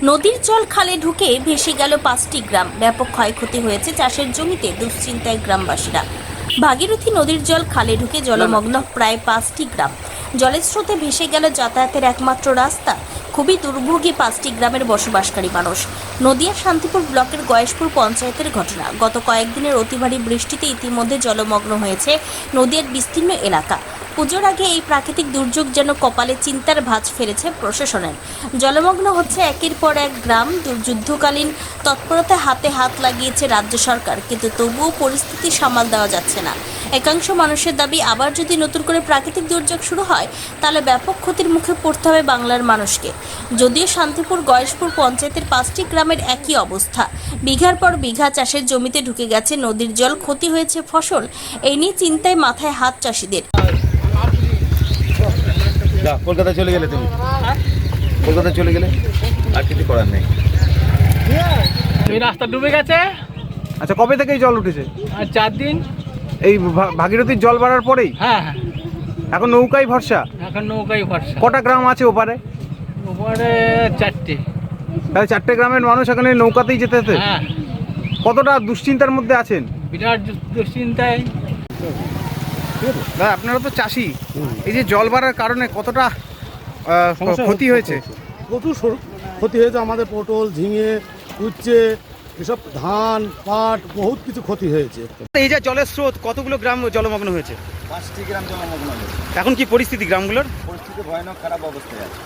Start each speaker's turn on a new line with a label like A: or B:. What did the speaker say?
A: নদীর জল খালে ঢুকে ভেসে গেল 5টি গ্রাম। ব্যাপক ক্ষয়ক্ষতি হয়েছে চাষের জমিতে। দুশ্চিন্তায় গ্রামবাসীরা। ভাগীরথী নদীর জল খালে ঢুকে জলমগ্ন প্রায় 5টি গ্রাম। জলের স্রোতে ভেসে গেল যাতায়াতের একমাত্র রাস্তা। খুবই দুর্ভোগী 5টি গ্রামের বসবাসকারী মানুষ। নদিয়া শান্তিপুর ব্লকের গয়েশপুর পঞ্চায়েতের ঘটনা। গত কয়েকদিনের অতি ভারী বৃষ্টিতে ইতিমধ্যে জলমগ্ন হয়েছে নদীর বিস্তীর্ণ এলাকা। পুজোর আগে এই প্রাকৃতিক দুর্যোগ যেন কপালে চিন্তার ভাঁজ ফেলেছে প্রশাসনের। জলমগ্ন হচ্ছে একের পর এক গ্রাম। যুদ্ধকালীন তৎপরতায় হাতে হাত লাগিয়েছে রাজ্য সরকার, কিন্তু তবুও পরিস্থিতি সামাল দেওয়া যাচ্ছে না। একাংশ মানুষের দাবি, আবার যদি নতুন করে প্রাকৃতিক দুর্যোগ শুরু হয় তাহলে ব্যাপক ক্ষতির মুখে পড়তে হবে বাংলার মানুষকে। যদিও শান্তিপুর গয়েশপুর পঞ্চায়েতের 5টি গ্রামের একই অবস্থা। বিঘার পর বিঘা চাষের জমিতে ঢুকে গেছে নদীর জল, ক্ষতি হয়েছে ফসল। এই নিয়ে চিন্তায় মাথায় হাত চাষিদের।
B: কলকাতা চলে গেলে তুমি, কলকাতা চলে গেলে আর কিছু করার নেই।
C: এই রাস্তা ডুবে গেছে।
B: আচ্ছা, কবে থেকে এই জল উঠেছে?
C: আর 4 দিন।
B: এই ভাগীরথীর জল বাড়ার পরেই?
C: হ্যাঁ হ্যাঁ,
B: এখন নৌকাই ভরসা?
C: এখন নৌকাই ভরসা।
B: কটা গ্রাম আছে ওপারে?
C: ওপারে 4টে।
B: তাহলে 4টে গ্রামের মানুষ এখানে নৌকাতেই যেতে হতে?
C: হ্যাঁ,
B: কতটা দুশ্চিন্তার মধ্যে আছেন?
C: বিরাট দুশ্চিন্তায়।
B: দাদা, আপনারা তো চাষি, এই যে জল বাড়ার কারণে কতটা ক্ষতি হয়েছে?
D: প্রচুর ক্ষতি হয়েছে। আমাদের পটল, ঝিঙে, উচ্ছে, এসব ধান, পাট, বহুত কিছু ক্ষতি হয়েছে।
B: এই যে জলের স্রোত, কতগুলো গ্রাম জলমগ্ন হয়েছে?
E: 5টি গ্রাম জলমগ্ন হয়েছে।
B: এখন কি পরিস্থিতি গ্রামগুলোর?
E: পরিস্থিতি ভয়ানক খারাপ অবস্থায় আছে।